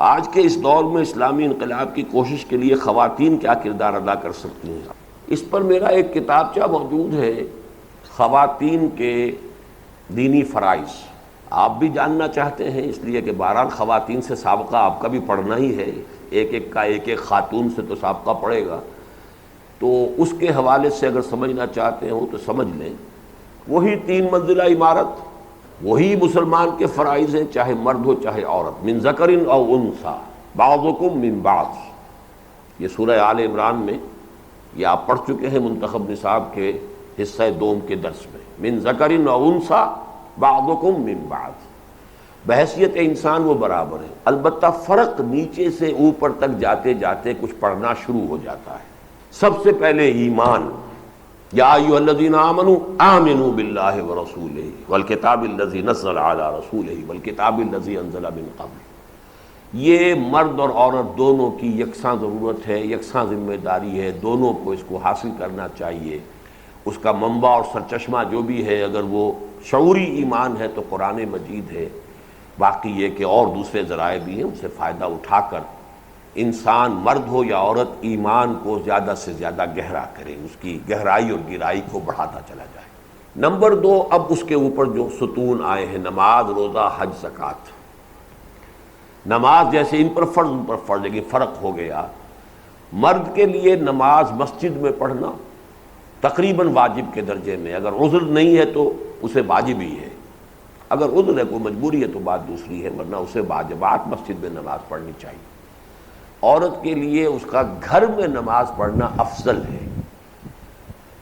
آج کے اس دور میں اسلامی انقلاب کی کوشش کے لیے خواتین کیا کردار ادا کر سکتی ہیں، اس پر میرا ایک کتابچہ موجود ہے، خواتین کے دینی فرائض۔ آپ بھی جاننا چاہتے ہیں، اس لیے کہ بہرحال خواتین سے سابقہ آپ کا بھی پڑھنا ہی ہے، ایک ایک خاتون سے تو سابقہ پڑھے گا، تو اس کے حوالے سے اگر سمجھنا چاہتے ہو تو سمجھ لیں۔ وہی 3 منزلہ عمارت، وہی مسلمان کے فرائض ہیں، چاہے مرد ہو چاہے عورت، من ذکر او انثی بعضکم من بعض۔ یہ سورہ آل عمران میں یہ آپ پڑھ چکے ہیں منتخب نصاب کے حصہ دوم کے درس میں، من ذکر او انثی بعضکم من بعض۔ بحیثیت انسان وہ برابر ہے، البتہ فرق نیچے سے اوپر تک جاتے جاتے کچھ پڑھنا شروع ہو جاتا ہے۔ سب سے پہلے ایمان، یا ایھا الذین آمنوا آمنوا باللہ ورسولہ والکتاب الذی نزل علی رسولہ والکتاب الذی انزل من قبل۔ یہ مرد اور عورت دونوں کی یکساں ضرورت ہے، یکساں ذمہ داری ہے، دونوں کو اس کو حاصل کرنا چاہیے۔ اس کا منبع اور سرچشمہ جو بھی ہے، اگر وہ شعوری ایمان ہے تو قرآن مجید ہے، باقی یہ کہ اور دوسرے ذرائع بھی ہیں، ان سے فائدہ اٹھا کر انسان مرد ہو یا عورت ایمان کو زیادہ سے زیادہ گہرا کرے، اس کی گہرائی اور گہرائی کو بڑھاتا چلا جائے۔ نمبر 2، اب اس کے اوپر جو ستون آئے ہیں، نماز، روزہ، حج، زکوٰۃ۔ نماز جیسے ان پر فرض، لیکن فرق ہو گیا۔ مرد کے لیے نماز مسجد میں پڑھنا تقریباً واجب کے درجے میں، اگر عذر نہیں ہے تو اسے واجب ہی ہے، اگر عذر ہے کوئی مجبوری ہے تو بات دوسری ہے، ورنہ اسے واجبات مسجد میں نماز پڑھنی چاہیے۔ عورت کے لیے اس کا گھر میں نماز پڑھنا افضل ہے،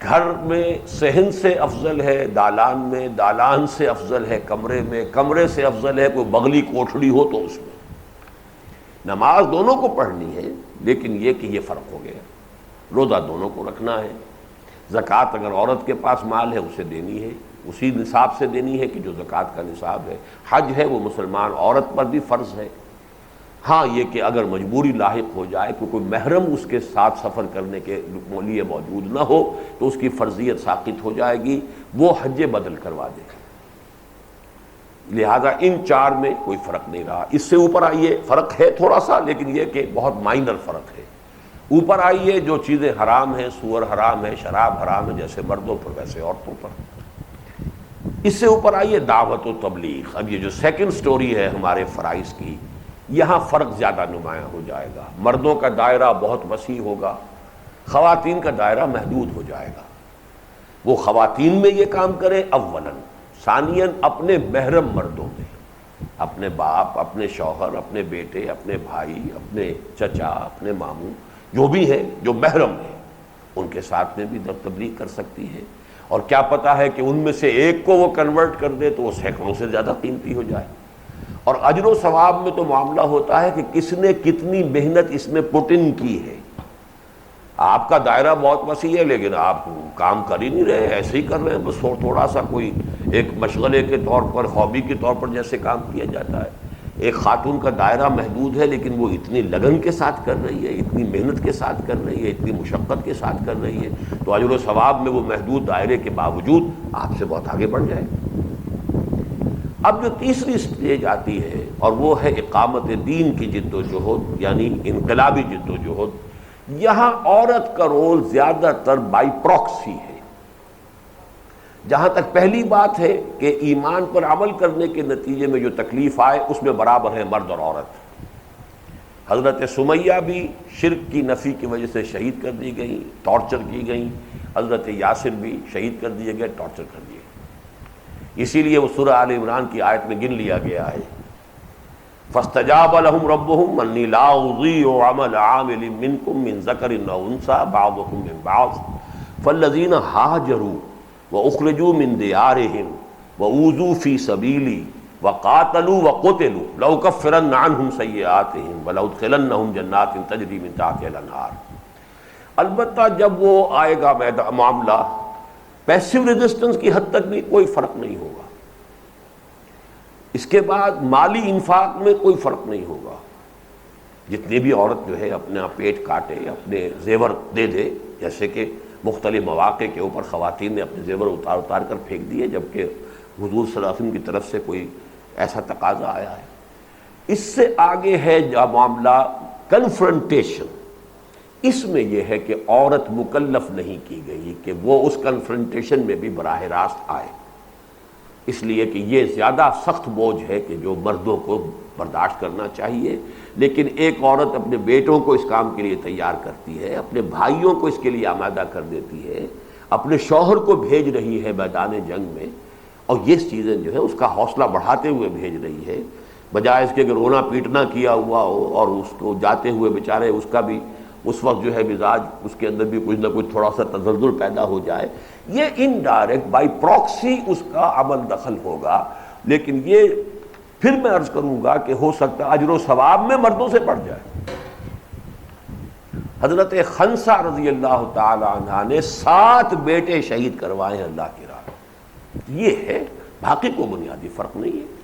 گھر میں صحن سے افضل ہے، دالان میں، دالان سے افضل ہے، کمرے میں، کمرے سے افضل ہے کوئی بغلی کوٹھڑی ہو تو اس میں۔ نماز دونوں کو پڑھنی ہے، لیکن یہ کہ یہ فرق ہو گیا۔ روزہ دونوں کو رکھنا ہے، زکوٰۃ اگر عورت کے پاس مال ہے اسے دینی ہے، اسی نصاب سے دینی ہے کہ جو زکوٰۃ کا نصاب ہے۔ حج ہے وہ مسلمان عورت پر بھی فرض ہے، ہاں یہ کہ اگر مجبوری لاحق ہو جائے کہ کوئی محرم اس کے ساتھ سفر کرنے کے لیے موجود نہ ہو تو اس کی فرضیت ساقط ہو جائے گی، وہ حج بدل کروا دے گا۔ لہذا ان 4 میں کوئی فرق نہیں رہا۔ اس سے اوپر آئیے، فرق ہے تھوڑا سا، لیکن یہ کہ بہت مائنر فرق ہے۔ اوپر آئیے، جو چیزیں حرام ہیں، سور حرام ہے، شراب حرام ہے، جیسے مردوں پر ویسے عورتوں پر۔ اس سے اوپر آئیے دعوت و تبلیغ۔ اب یہ جو سیکنڈ سٹوری ہے ہمارے فرائض کی، یہاں فرق زیادہ نمایاں ہو جائے گا۔ مردوں کا دائرہ بہت وسیع ہوگا، خواتین کا دائرہ محدود ہو جائے گا۔ وہ خواتین میں یہ کام کرے اولاً، ثانیاً اپنے محرم مردوں میں، اپنے باپ، اپنے شوہر، اپنے بیٹے، اپنے بھائی، اپنے چچا، اپنے ماموں، جو بھی ہیں، جو محرم ہیں، ان کے ساتھ میں بھی تبلیغ کر سکتی ہے۔ اور کیا پتہ ہے کہ ان میں سے ایک کو وہ کنورٹ کر دے تو وہ سینکڑوں سے زیادہ قیمتی ہو جائے۔ اور اجر و ثواب میں تو معاملہ ہوتا ہے کہ کس نے کتنی محنت اس میں پٹ ان کی ہے۔ آپ کا دائرہ بہت وسیع ہے، لیکن آپ کام کر ہی نہیں رہے، ایسے ہی کر رہے ہیں، بس تھوڑا سا کوئی ایک مشغلے کے طور پر، ہابی کے طور پر جیسے کام کیا جاتا ہے۔ ایک خاتون کا دائرہ محدود ہے، لیکن وہ اتنی لگن کے ساتھ کر رہی ہے، اتنی محنت کے ساتھ کر رہی ہے، اتنی مشقت کے ساتھ کر رہی ہے، تو اجر و ثواب میں وہ محدود دائرے کے باوجود آپ سے بہت آگے بڑھ جائے۔ اب جو تیسری سٹیج آتی ہے، اور وہ ہے اقامت دین کی جد و جہد، یعنی انقلابی جد و جہد۔ یہاں عورت کا رول زیادہ تر بائی پراکسی ہے۔ جہاں تک پہلی بات ہے کہ ایمان پر عمل کرنے کے نتیجے میں جو تکلیف آئے، اس میں برابر ہے مرد اور عورت۔ حضرت سمیہ بھی شرک کی نفی کی وجہ سے شہید کر دی گئیں، ٹارچر کی گئیں۔ حضرت یاسر بھی شہید کر دیے گئے، ٹارچر کر دیے گئے۔ اسی لیے وہ سورہ آل عمران کی آیت میں گن لیا گیا ہے، فَاسْتَجَابَ لَهُمْ رَبُّهُمْ أَنِّي لَا أُضِيعُ عَمَلَ عَامِلٍ مِّنكُم مِّن ذَكَرٍ أَوْ أُنثَىٰ بَعْضُكُم مِّن بَعْضٍ فَالَّذِينَ هَاجَرُوا وَأُخْرِجُوا مِن دِيَارِهِمْ وَأُوذُوا فِي سَبِيلِي وَقَاتَلُوا وَقُتِلُوا لَأُكَفِّرَنَّ عَنْهُمْ سَيِّئَاتِهِمْ وَلَأُدْخِلَنَّهُمْ جَنَّاتٍ تَجْرِي مِن تَحْتِهَا الْأَنْهَارُ۔ البتہ جب وہ آئے گا معاملہ پیسو ریزسٹنس کی حد تک بھی کوئی فرق نہیں ہوگا، اس کے بعد مالی انفاق میں کوئی فرق نہیں ہوگا۔ جتنی بھی عورت جو ہے اپنا پیٹ کاٹے، اپنے زیور دے دے، جیسے کہ مختلف مواقع کے اوپر خواتین نے اپنے زیور اتار کر پھینک دیے، جبکہ حضور صلی اللہ علیہ وسلم کی طرف سے کوئی ایسا تقاضا آیا ہے، اس سے آگے ہے جو معاملہ کنفرنٹیشن، اس میں یہ ہے کہ عورت مکلف نہیں کی گئی کہ وہ اس کنفرنٹیشن میں بھی براہ راست آئے، اس لیے کہ یہ زیادہ سخت بوجھ ہے کہ جو مردوں کو برداشت کرنا چاہیے، لیکن ایک عورت اپنے بیٹوں کو اس کام کے لیے تیار کرتی ہے، اپنے بھائیوں کو اس کے لیے آمادہ کر دیتی ہے، اپنے شوہر کو بھیج رہی ہے میدان جنگ میں، اور یہ چیزیں جو ہے اس کا حوصلہ بڑھاتے ہوئے بھیج رہی ہے، بجائے اس کے کہ رونا پیٹنا کیا ہوا ہو اور اس کو جاتے ہوئے بیچارے اس کا بھی اس وقت جو ہے مزاج اس کے اندر بھی کچھ نہ کچھ تھوڑا سا تزلزل پیدا ہو جائے، یہ انڈائریکٹ بائی پراکسی اس کا عمل دخل ہوگا۔ لیکن یہ پھر میں عرض کروں گا کہ ہو سکتا ہے اجر و ثواب میں مردوں سے بڑھ جائے۔ حضرت خنسہ رضی اللہ تعالی عنہ نے 7 بیٹے شہید کروائے ہیں اللہ کی راہ میں، یہ ہے، باقی کوئی بنیادی فرق نہیں ہے۔